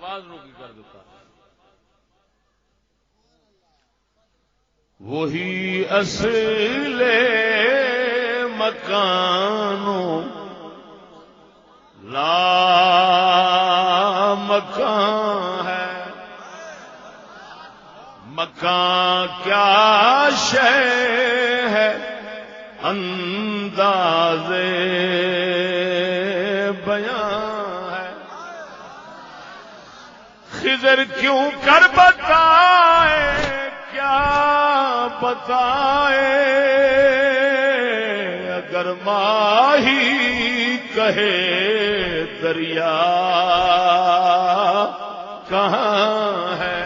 آواز نو کی کر دیتا. وہی اصل مکانوں لا مکان ہے. مکان کیا شے ہے انداز بیان ہے. خضر کیوں کر بتائے کیا بتائے اگر ماہی کہے دریا کہاں ہے.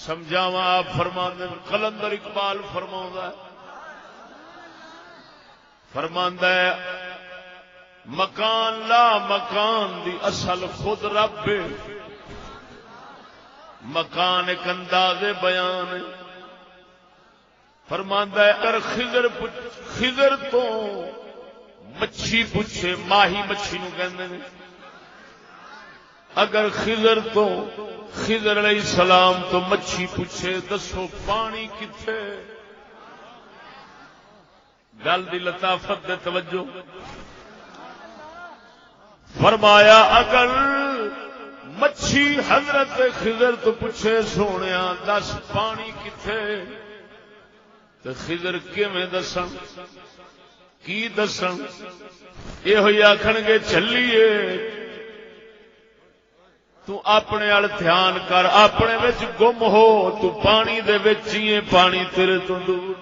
سمجھاواں آپ فرماندے قلندر اقبال فرماندا ہے مکان لا مکان دی اصل خود رب. مکان ایک انداز بیان ہے. فرماندا ہے اگر خضر تو مچھی پوچھے ماہی مچھی نو کہندے نے. اگر خضر علیہ السلام تو مچھی پوچھے دسو پانی کتھے. گل دی لطافت دے توجہ. فرمایا اگر مچھی حضرت خضر تو پوچھے سونیا دس پانی کتھے تو خضر کیویں دسن کی دسن. یہ ہوئی آکھن گے چلیے تو اپنے ال دھیان کر اپنے وچ گم ہو تو پانی دے وچ ہی پانی تیرے تو دور.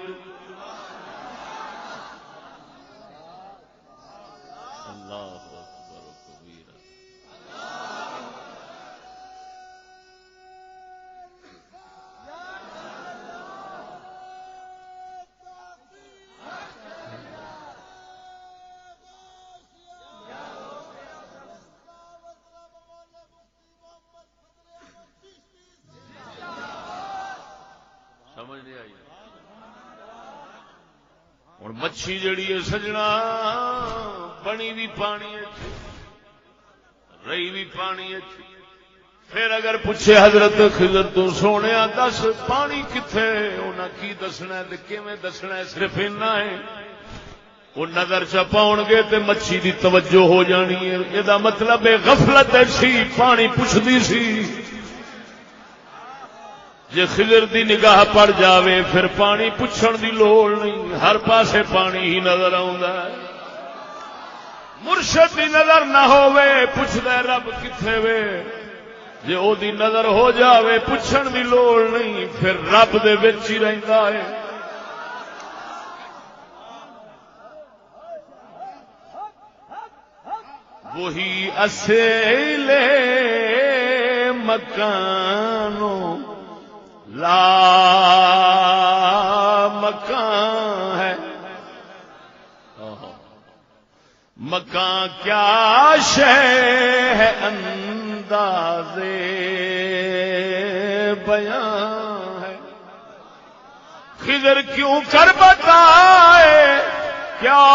ہوں مچھی جڑی ہے سجنا بنی بھی پانی رہی بھی پانی. پھر اگر پوچھے حضرت خضر تو سونے دس پانی کتھے انہاں کی دسنا ہے کیویں دسنا ہے. صرف اینا ہے وہ نظر چ پاؤ گے تے مچھی دی توجہ ہو جانی ہے. یہ مطلب ہے غفلت سی پانی پوچھدی سی. جے خضر دی نگاہ پڑ جاوے پھر پانی پوچھن دی لوڑ نہیں. ہر پاسے پانی ہی نظر آوندا ہے. مرشد دی نظر نہ ہووے پوچھدا رب کتھے وے. جے او دی نظر ہو جاوے پوچھن دی لوڑ نہیں پھر رب دے وچ ہی رہندا ہے. وہی اصل مکانوں لا مکان ہے. مکان کیا شے ہے انداز بیان ہے. خضر کیوں کر بتائے کیا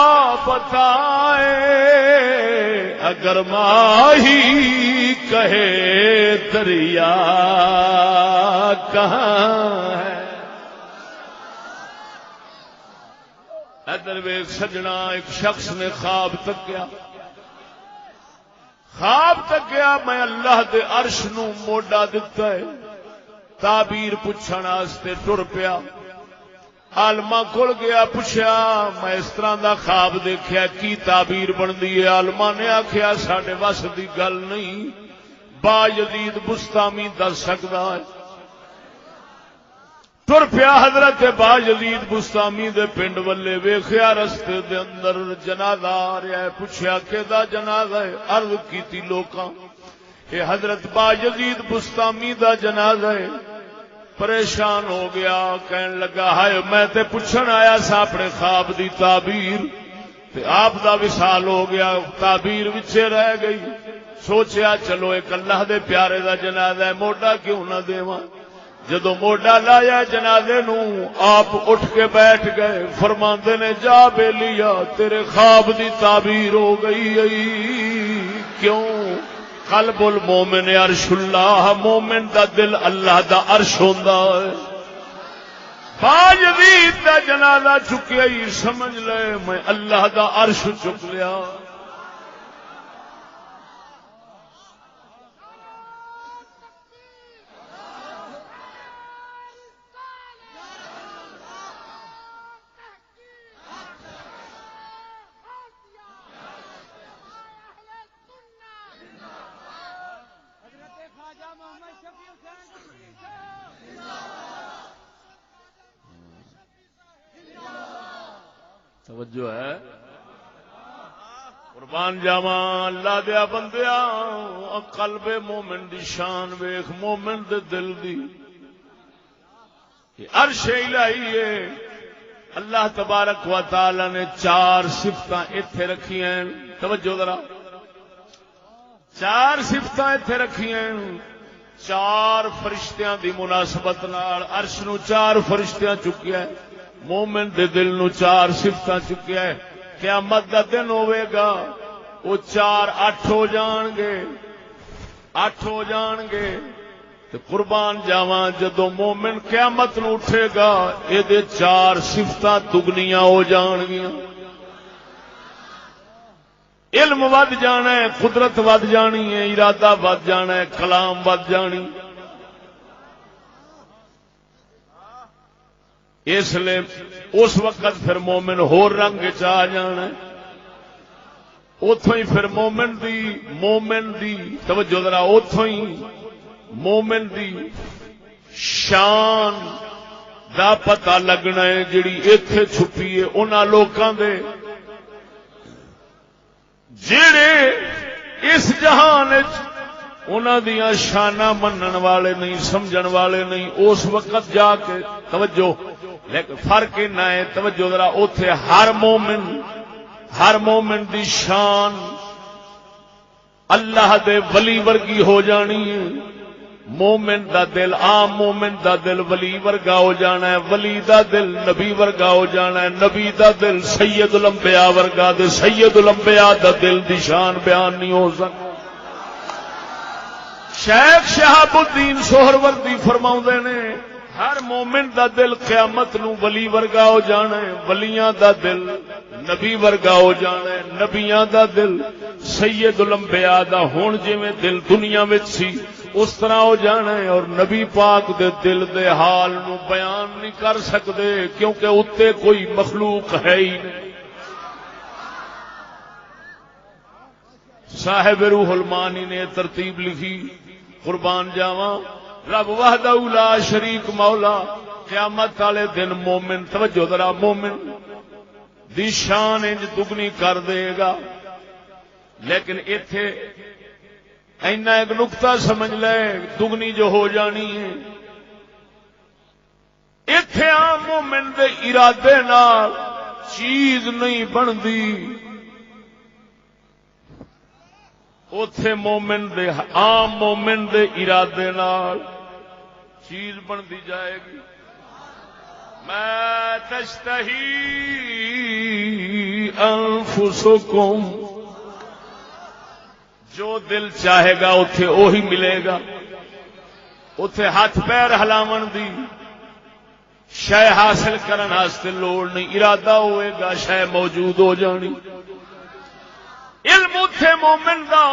بتائے اگر ماہی کہے دریا کہاں ہے. ادھر ویکھ سجنا ایک شخص نے خواب تکیا میں اللہ دے عرش نو موڈا دتا ہے. تعبیر پوچھن واسطے ٹر پیا. عالماں کول گیا پوچھا میں اس طرح دا خواب دیکھیا کی تعبیر بندی ہے. عالماں نے آکھیا ساڈے وس دی گل نہیں با یزید بستامی دس سکدا ہے. ٹر پیا حضرت با یزید بستامی دے پنڈ والے. ویکھیا رستے دے اندر جنازہ آ رہا ہے. پوچھا کیدا جنازہ ہے. عرض کیتی لوکاں اے حضرت با یزید بستامی دا جنازہ ہے. پریشان ہو گیا کہن لگا ہائے میں تے پوچھن آیا سا اپنے خواب دی تعبیر تے آپ دا وصال ہو گیا. تعبیر وچے رہ گئی. سوچیا چلو ایک اللہ دے پیارے دا جنازہ ہے موڈا کیوں نہ دیواں. جدو موڈا لایا جنازے نو آپ اٹھ کے بیٹھ گئے. فرماندے نے جا بے لیا تیرے خواب دی تعبیر ہو گئی. کیوں قلب المومن عرش اللہ، مومن دا دل اللہ دا عرش ہوندا ہے۔ باجدید دا جنازہ چکیا ہی سمجھ لے میں اللہ دا عرش چک لیا۔ توجہ ہے، قربان جاواں اللہ دیا بندیا، قلب مومن دی شان ویکھ، مومن دے دل دی عرش الہی ہے۔ اللہ تبارک و تعالی نے 4 صفتاں ایتھے رکھی ہیں، توجہ ذرا، 4 صفتاں ایتھے رکھی ہیں۔ 4 فرشتیاں دی مناسبت نال عرش نو 4 فرشتیاں چکیا ہے، مومن دے دل نو 4 صفتاں چکیا ہے۔ قیامت دا دن ہوئے گا، وہ 4 8 ہو جان گے، 8 ہو جان گے۔ تے قربان جاواں جدوں مومن قیامت نو اٹھے گا، اے دے 4 صفتاں دگنیاں ہو جان گیاں۔ علم ود جانا ہے، قدرت ود جانی ہے، ارادہ ود جانا ہے، کلام ود جانی۔ اس لیے اس وقت پھر مومن ہور رنگ چ جانا ہے۔ اتوں ہی پھر مومن دی توجہ ذرا، اتوں ہی مومن دی شان دا پتہ لگنا ہے جڑی ایتھے چھپی ہے انہاں لوکاں دے جڑے اس جہان انہاں دیاں شاناں منن والے نہیں، سمجھن والے نہیں۔ اس وقت جا کے توجہ، لیکن فرق نہ ہے، توجہ ذرا، اوتھے ہر مومن دی شان اللہ دے ولی ورگی ہو جانی ہے۔ مومن دا دل، عام مومن دا دل ولی ورگا ہو جانا ہے، ولی دا دل نبی ورگا ہو جانا ہے، نبی دا دل سید الانبیاء ورگا، دے سید الانبیاء دا دل دی شان بیان نہیں ہو سکتی۔ شیخ شہاب الدین سہروردی فرماؤندے نے ہر مومن دا دل قیامت نو ولی ورگا ہو جانا ہے، ولیاں دا دل نبی ورگا ہو جانا ہے، نبیاں دا دل سید الانبیاء دا ہون جویں دل دنیا وچ سی اس طرح ہو جانا ہے۔ اور نبی پاک دے دل دے حال نو بیان نہیں کر سکدے کیونکہ اتے کوئی مخلوق ہے ہی نہیں۔ صاحب روح المانی نے ترتیب لکھی، قربان جاواں، رب وحدہ لا شریک مولا قیامت والے دن مومن، توجہ ذرا، مومن دی شان انج دگنی کر دے گا۔ لیکن ایتھے اینا ایک نقطہ سمجھ لے، دگنی جو ہو جانی ہے، ایتھے عام مومن دے ارادے نال چیز نہیں بندی، اوتھے مومن دے، عام مومن دے ارادے نال چیز بندی جائے گی۔ ما تشتہی انفسکم، جو دل چاہے گا اوتھے وہی ملے گا۔ اوتھے ہاتھ پیر ہلاون دی شے حاصل کرن واسطے لوڑ نہیں، ارادہ ہوئے گا شے موجود ہو جانی۔ علم اوتھے مومن دا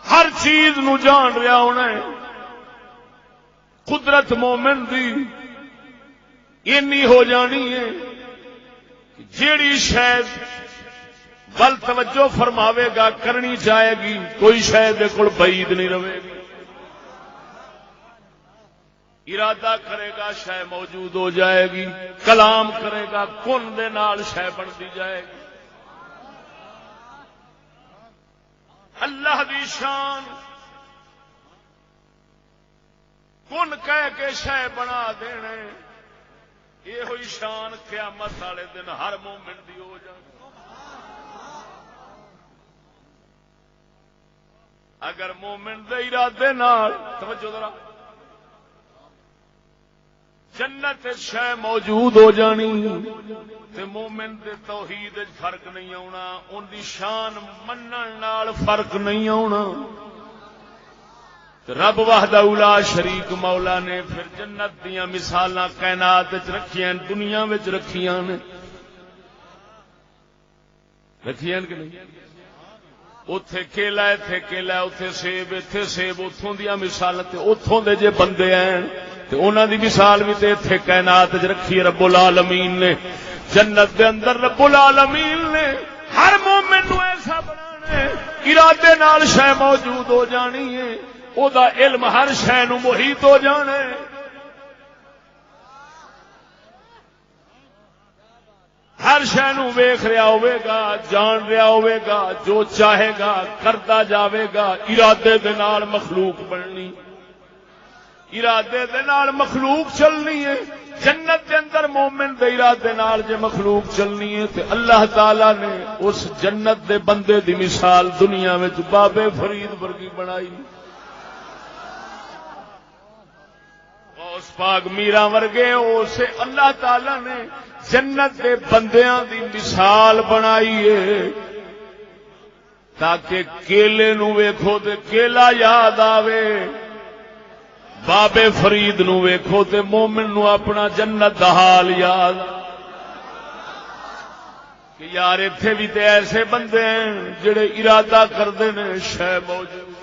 ہر چیز نو جان رہا ہونا ہے۔ قدرت مومن دی اینی ہو جانی ہے جیڑی شاید ول توجہ فرماوے گا کرنی چاہے گی، کوئی شاید کول بعید نہیں رہے گی۔ ارادہ کرے گا شے موجود ہو جائے گی، کلام کرے گا کن دے نال شے بنتی جائے گی۔ اللہ دی شان کن کہہ کے شے بنا دینے، یہ ہوئی شان قیامت والے دن ہر مومن دی ہو جائے۔ اگر مومن دے ارادے نال، توجہ ذرا، جنت شے موجود ہو جانی تے مومن دے توحید وچ فرق نہیں آنا، ان دی شان منن نال فرق نہیں آنا۔ رب وحدہ لا شریک مولا نے پھر جنت دیاں مثالاں کائنات وچ رکھیاں، دنیا وچ رکھیاں نے، رکھیاں کہ نہیں؟ اوتھے کیلا ایتھے کیلا، اوتھے سیب ایتھے سیب، اوتھوں دیاں مثال تے اوتھوں دے جے بندے ہیں تے انہاں دی مثال بھی تے ایتھے کائنات وچ رکھی رب العالمین نے۔ جنت دے اندر رب العالمین نے ہر مومن نو ایسا بنانا ہے، ارادے نال شے موجود ہو جانی ہے، او دا علم ہر شے نو محیط ہو جانا ہے۔ ہر شے نو ویکھ رہا ہوے گا، جان رہا ہوے گا، جو چاہے گا کرتا جاوے گا۔ ارادے دے نال مخلوق بننی، ارادے دے نال مخلوق چلنی ہے۔ جنت دے اندر مومن دے ارادے نال جے مخلوق چلنی ہے تے اللہ تعالی نے اس جنت دے بندے دی مثال دنیا وچ بابے فرید ورگی بنائی، غوث پاک میرا ورگے اسے اللہ تعالی نے جنت دے بندیاں دی مثال بنائی ہے تاکہ کیلے نو ویکھو تے کیلا یاد آوے، بابے فرید نو ویکھو تے مومن نو اپنا جنت دا حال یاد کہ یار ایتھے بھی تے ایسے بندے ہیں جڑے ارادہ کردے نے شے موجود